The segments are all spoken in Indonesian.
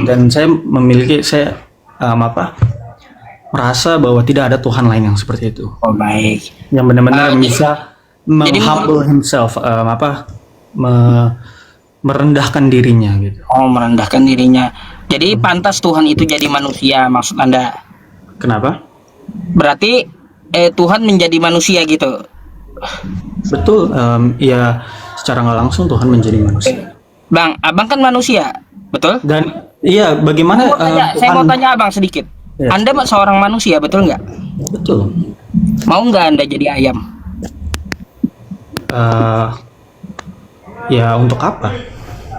dan saya merasa bahwa tidak ada Tuhan lain yang seperti itu. Oh baik. Yang benar-benar bisa jadi humble himself, merendahkan dirinya gitu. Oh, merendahkan dirinya. Jadi pantas Tuhan itu jadi manusia, maksud Anda? Kenapa? Berarti Tuhan menjadi manusia gitu. Betul, ya secara nggak langsung Tuhan menjadi manusia. Bang, abang kan manusia, betul? Dan iya, bagaimana? Saya mau tanya abang sedikit. Ya. Anda seorang manusia, betul nggak? Betul. Mau nggak Anda jadi ayam? Ya untuk apa?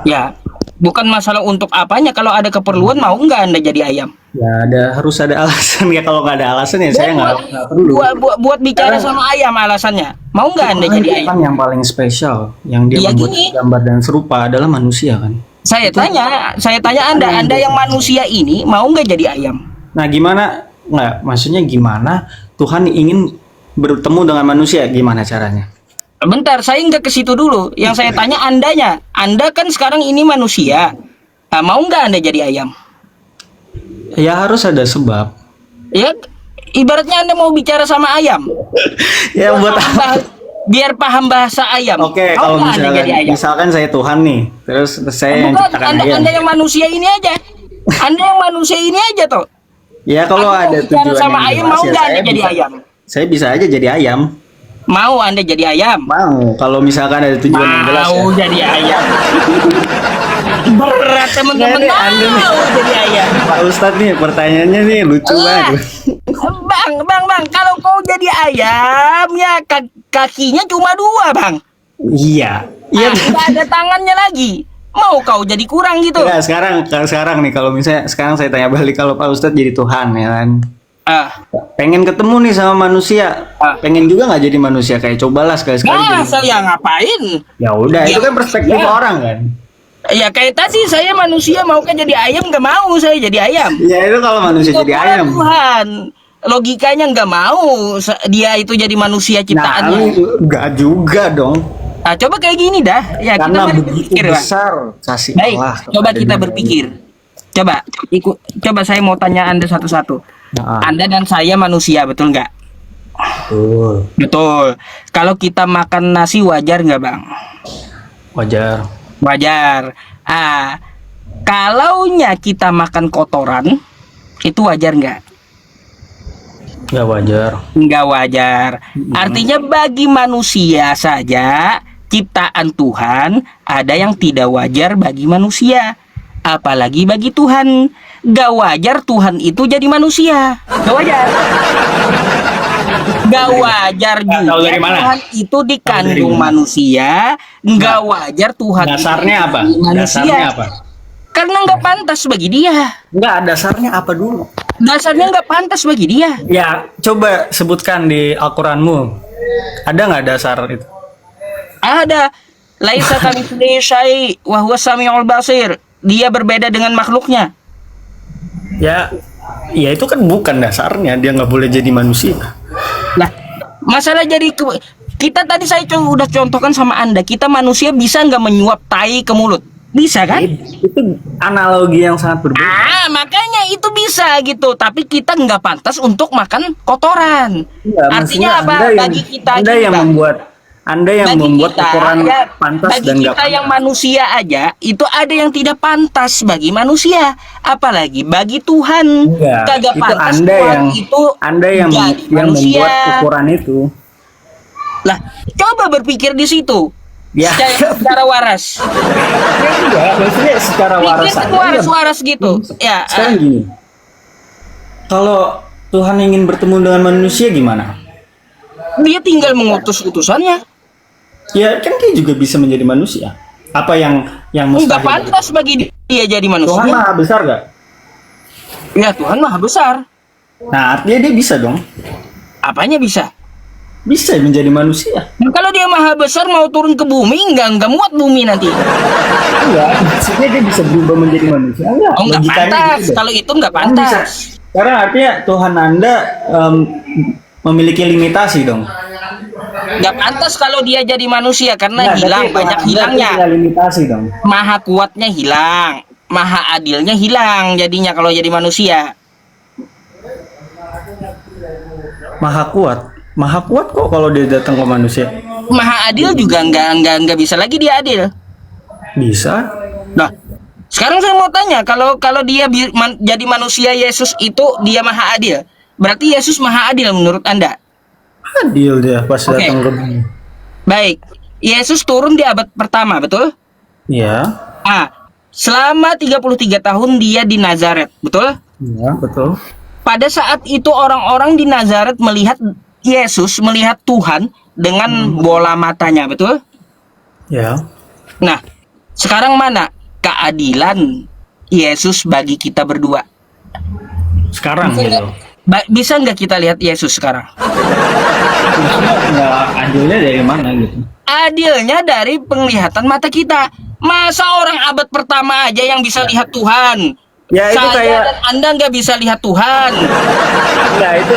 Ya, bukan masalah untuk apanya. Kalau ada keperluan, mau nggak Anda jadi ayam? Ya harus ada alasan ya. Kalau nggak ada alasan ya saya nggak perlu. Buat bicara sama ayam alasannya. Mau nggak Anda jadi ayam? Kan yang paling spesial, yang dia membuat gambar dan serupa adalah manusia kan. Saya tanya Anda yang manusia ini mau nggak jadi ayam? Nah gimana? Nggak, maksudnya gimana Tuhan ingin bertemu dengan manusia? Gimana caranya? Bentar, saya nggak ke situ dulu. Yang saya tanya Andanya. Anda kan sekarang ini manusia. Nah, mau nggak Anda jadi ayam? Ya harus ada sebab. Ya, ibaratnya Anda mau bicara sama ayam. Ya buat apa? Biar paham bahasa ayam. Oke, kalau misalkan saya Tuhan nih, terus saya yang ciptakan ayam. Anda yang manusia ini aja. Anda yang manusia ini aja toh. Ya kalau ada tujuan sama ayam, mau nggak Anda jadi ayam? Saya bisa aja jadi ayam. Mau Anda jadi ayam? Mau, kalau misalkan ada tujuan yang jelas. Mau jadi ayam. Berat teman-teman, mau jadi ayam. Pak Ustadz nih, pertanyaannya nih lucu banget. Bang, kalau kau jadi ayam ya kakinya cuma 2, Bang. Iya. Tidak ada tangannya lagi. Mau kau jadi kurang gitu? Ya, sekarang nih kalau misalnya sekarang saya tanya balik, kalau Pak Ustadz jadi Tuhan ya kan. Pengen ketemu nih sama manusia, pengen juga nggak jadi manusia, kayak cobalah sekali-sekali. Saya ngapain? Ya udah, itu kan perspektif orang kan. Ya kayak tadi saya manusia mau kan jadi ayam, nggak mau saya jadi ayam. Ya itu kalau manusia jadi ayam. Tuhan, logikanya nggak mau dia itu jadi manusia ciptaannya. Nah, nggak juga dong. Nah, coba kayak gini dah. Ya, karena kita berpikir besar kasih baik, Allah. Coba kita berpikir. Coba saya mau tanya Anda satu-satu. Anda dan saya manusia, betul nggak? Betul. Kalau kita makan nasi wajar nggak, Bang? Wajar. Kalaunya kita makan kotoran, itu wajar nggak? Nggak wajar. Nggak wajar. Artinya bagi manusia saja, ciptaan Tuhan, ada yang tidak wajar bagi manusia. Apalagi bagi Tuhan. Gak wajar Tuhan itu jadi manusia. Gak wajar. Gak wajar juga Tuhan itu dikandung manusia. Gak wajar Tuhan dasarnya itu apa? manusia. Dasarnya apa? Karena gak pantas bagi dia. Nggak, dasarnya apa dulu? Dasarnya gak pantas bagi dia. Ya, coba sebutkan di Al-Quranmu. Ada nggak dasar itu? Ada. Laisa kamitslihi syai' wa huwas samiul basir. Dia berbeda dengan makhluknya. Ya itu kan bukan dasarnya, dia nggak boleh jadi manusia. Nah, masalah jadi kita tadi saya udah contohkan sama Anda, kita manusia bisa nggak menyuap tai ke mulut? Bisa kan? Itu analogi yang sangat berbeda. Makanya itu bisa gitu, tapi kita nggak pantas untuk makan kotoran. Ya, artinya apa? Bagi kita Anda yang membuat ukuran pantas bagi dan nggak kita yang manusia aja itu ada yang tidak pantas bagi manusia, apalagi bagi Tuhan. Kagak pantas. Anda yang membuat ukuran itu. Lah, coba berpikir di situ. Ya. Secara waras. Enggak, maksudnya secara waras gitu. Ya. Sekarang gini. Kalau Tuhan ingin bertemu dengan manusia gimana? Dia tinggal mengutus utusannya. Ya kan dia juga bisa menjadi manusia. Apa yang mustahil? Enggak pantas bagi dia jadi manusia. Tuhan maha besar gak? Ya Tuhan maha besar. Nah artinya dia bisa dong. Apanya bisa? Bisa menjadi manusia. Nah, kalau dia maha besar mau turun ke bumi enggak muat bumi nanti. Enggak, maksudnya dia bisa berubah menjadi manusia. Enggak pantas. Gitu, kalau itu enggak pantas. Karena artinya Tuhan Anda memiliki limitasi dong. Nggak pantas kalau dia jadi manusia karena hilang, banyak hilangnya. Limitasi dong. Maha kuatnya hilang, maha adilnya hilang jadinya kalau jadi manusia. Maha kuat kok kalau dia datang ke manusia. Maha adil juga nggak bisa lagi dia adil. Bisa. Nah, sekarang saya mau tanya, kalau dia jadi manusia Yesus itu dia maha adil. Berarti Yesus maha adil menurut Anda? Adil dia pas datang ke bumi. Baik. Yesus turun di abad pertama, betul? Iya. Selama 33 tahun dia di Nazaret, betul? Iya, betul. Pada saat itu orang-orang di Nazaret melihat Yesus, melihat Tuhan dengan bola matanya, betul? Ya. Nah, sekarang mana keadilan Yesus bagi kita berdua? Sekarang gitu. Bisa nggak kita lihat Yesus sekarang? Nggak adilnya dari mana gitu? Adilnya dari penglihatan mata kita. Masa orang abad pertama aja yang bisa lihat Tuhan? Ya itu Saya kayak dan Anda nggak bisa lihat Tuhan. ya itu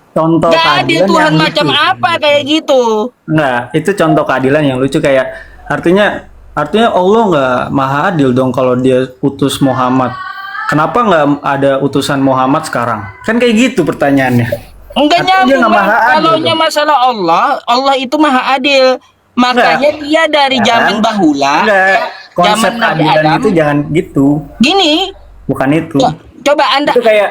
contoh Gak adil keadilan Tuhan yang macam lucu. apa kayak gitu? Enggak, itu contoh keadilan yang lucu kayak artinya Allah nggak maha adil dong kalau dia utus Muhammad. Kenapa nggak ada utusan Muhammad sekarang? Kan kayak gitu pertanyaannya. Enggak Artinya dia nyambung, nggak maha Bang. adil Kalau dong. masalah Allah itu maha adil. Makanya dia dari zaman bahula, Enggak, konsep zaman Nabi keadilan Adam. itu jangan gitu. Gini, Bukan itu. coba Anda Itu kayak,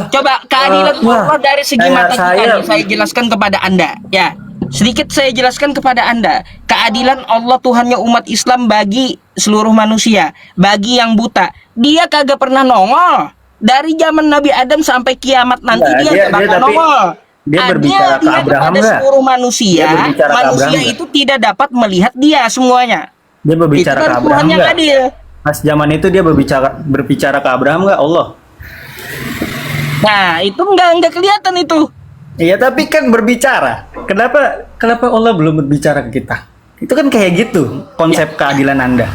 coba keadilan wah, Allah dari segi kayak mata kita saya- nih, saya jelaskan kepada Anda. Ya, sedikit saya jelaskan kepada Anda. Keadilan Allah Tuhannya umat Islam bagi seluruh manusia, bagi yang buta. Dia kagak pernah nongol. Dari zaman Nabi Adam sampai kiamat nanti Enggak, dia dia- nggak bakal dia tapi- nongol. dia Adil berbicara ke dia Abraham kepada nggak? seluruh manusia. Dia berbicara ke Manusia Abraham itu tidak dapat melihat dia semuanya. Dia berbicara Itu ke kan Abraham Tuhan yang nggak? adil. Pas zaman itu dia berbicara ke Abraham nggak Allah? Nah, itu nggak kelihatan itu. Iya tapi kan berbicara. Kenapa Allah belum berbicara ke kita? Itu kan kayak gitu konsep keadilan Anda.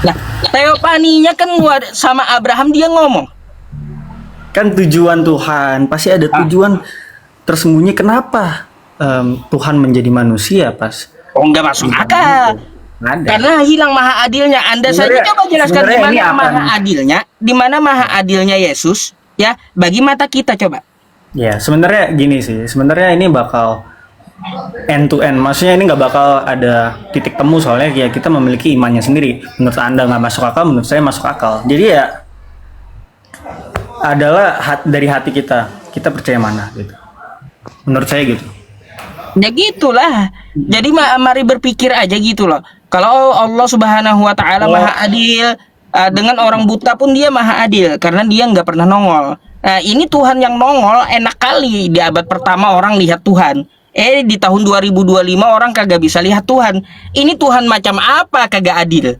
Nah, teopaninya kan sama Abraham dia ngomong. Kan tujuan Tuhan pasti ada tujuan tersembunyi kenapa Tuhan menjadi manusia pas. Oh, nggak masuk akal. Ada. Karena hilang maha adilnya. Anda saja Sebenarnya- coba jelaskan di sebenarnya ini mana akan- maha adilnya, di mana maha adilnya Yesus ya bagi mata kita coba. Ya sebenarnya gini sih. Sebenarnya ini bakal end to end. Maksudnya ini nggak bakal ada titik temu soalnya ya kita memiliki imannya sendiri. Menurut Anda nggak masuk akal, menurut saya masuk akal. Jadi ya adalah dari hati kita. Kita percaya mana gitu. Menurut saya gitu. Ya gitulah. Jadi mari berpikir aja gitu loh. Kalau Allah Subhanahu wa taala maha adil, dengan orang buta pun dia maha adil karena dia nggak pernah nongol. Nah, ini Tuhan yang nongol enak kali di abad pertama orang lihat Tuhan. Di tahun 2025 orang kagak bisa lihat Tuhan. Ini Tuhan macam apa kagak adil?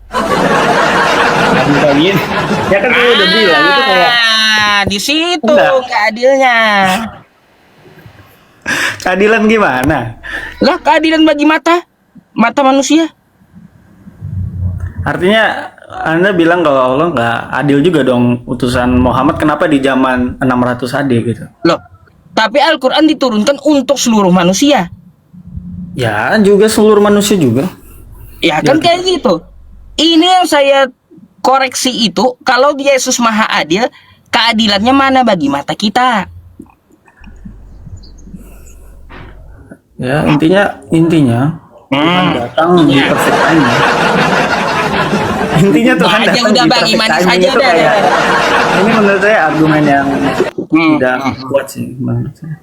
Ya kan saya udah bilang itu kayak Di situ Enggak. nggak adilnya. keadilan gimana? Lah keadilan bagi mata manusia. Artinya Anda bilang kalau Allah nggak adil juga dong utusan Muhammad kenapa di zaman 600 AD gitu? Loh, tapi Al-Quran diturunkan untuk seluruh manusia. Ya juga seluruh manusia juga. Ya kan kayak gitu. Ini yang saya koreksi itu, kalau Yesus maha adil, keadilannya mana bagi mata kita? Ya intinya Tuhan datang di perfect timing. Intinya Tuhan Aja datang udah di Bang, perfect imanis timing aja itu udah. kayak ini menurut saya argumen yang tidak kuat sih menurut saya.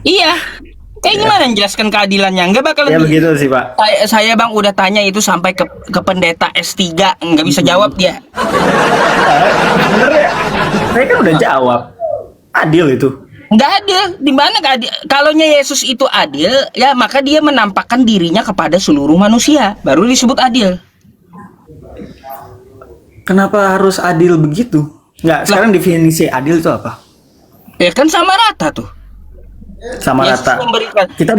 Iya. Kayak gimana menjelaskan keadilannya? Enggak bakal Ya begitu sih Pak. Saya Bang udah tanya itu sampai ke pendeta S3, nggak bisa jawab dia. Sebenarnya saya kan udah jawab adil itu. Nggak adil. Di mana keadil? Kalaunya Yesus itu adil, ya maka dia menampakkan dirinya kepada seluruh manusia, baru disebut adil. Kenapa harus adil begitu? Nggak, sekarang definisi adil itu apa? Ya kan sama rata tuh. Sama Yesus rata. memberikan. Kita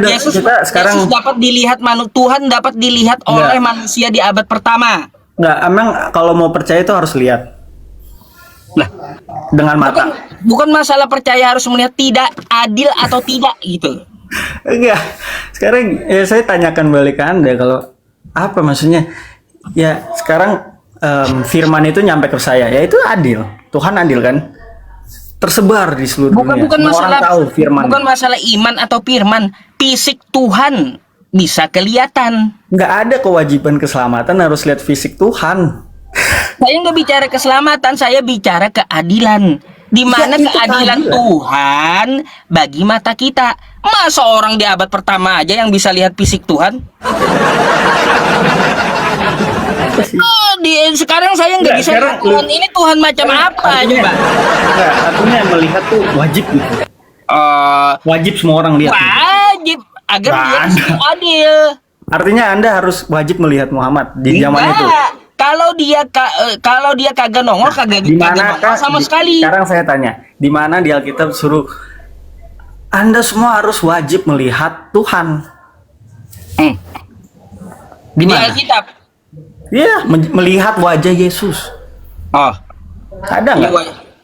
sekarang Yesus dapat dilihat Tuhan dapat dilihat oleh manusia di abad pertama. nggak, emang kalau mau percaya itu harus lihat Lah, dengan mata. bukan masalah percaya harus melihat tidak adil atau tidak gitu. Enggak. Sekarang ya saya tanyakan balik ke Anda kalau apa maksudnya? Ya sekarang firman itu nyampe ke saya, ya itu adil. Tuhan adil kan? Tersebar di seluruh dunia. Bukan Semua orang masalah tahu firman. bukan masalah iman atau firman, fisik Tuhan bisa kelihatan. Nggak ada kewajiban keselamatan harus lihat fisik Tuhan. Saya nggak bicara keselamatan, saya bicara keadilan. Di mana Ya, itu keadilan keadilan. Tuhan bagi mata kita. Masa orang di abad pertama aja yang bisa lihat fisik Tuhan? Oh, sekarang saya nggak Nggak, bisa sekarang lihat Tuhan. Ini Tuhan macam apa coba? Nggak, artinya melihat tuh wajib gitu. Wajib semua orang lihat. Gitu. Wajib agar Nggak dia ada. adil. Artinya Anda harus wajib melihat Muhammad di zaman itu. Enggak. Kalau dia kagak nongol, kagak Di kagak mana nongol sama sekali. Sekarang saya tanya, di mana di Alkitab suruh Anda semua harus wajib melihat Tuhan? Di Di mana? Alkitab. Iya, melihat wajah Yesus. Oh, Ada nggak?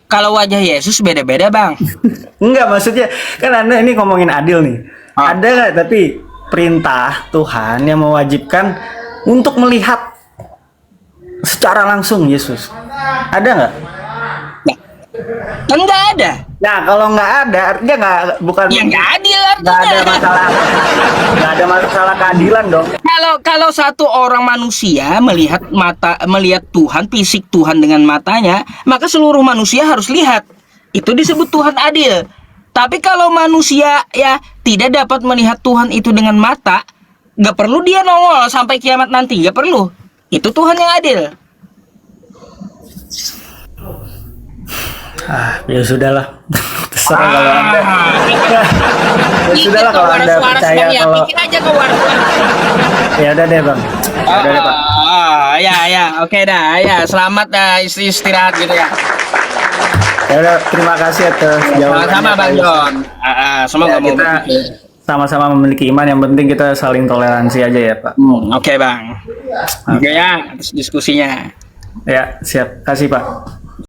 kalau wajah Yesus beda-beda, Bang. Enggak, maksudnya kan Anda ini ngomongin adil nih. Ah. Ada nggak tapi perintah Tuhan yang mewajibkan untuk melihat secara langsung Yesus? Ada nggak? Kan nggak ada. Nah, kalau nggak ada, artinya bukan Ya nggak adil nggak ada artinya. masalah, nggak ada masalah keadilan dong. Kalau satu orang manusia melihat Tuhan, fisik Tuhan dengan matanya, maka seluruh manusia harus lihat. Itu disebut Tuhan adil. Tapi kalau manusia ya tidak dapat melihat Tuhan itu dengan mata, nggak perlu dia nongol sampai kiamat nanti, nggak perlu. Itu Tuhan yang adil. Ya sudahlah, terserah kalau Anda. Ya sudahlah kalau Anda percaya kalau. Bikin aja ke warna. Ya udah deh bang. Ya udah deh Pak. Ya, oke dah, ya selamat dah istirahat gitu ya. Ya udah, terima kasih atas jawabannya. Sama-sama Bang Pak Yusuf. John. Semoga Ya, kita sama-sama memiliki iman, yang penting kita saling toleransi aja ya Pak. Oke Bang. Oke ya, atas diskusinya. Ya, siap. Kasih Pak.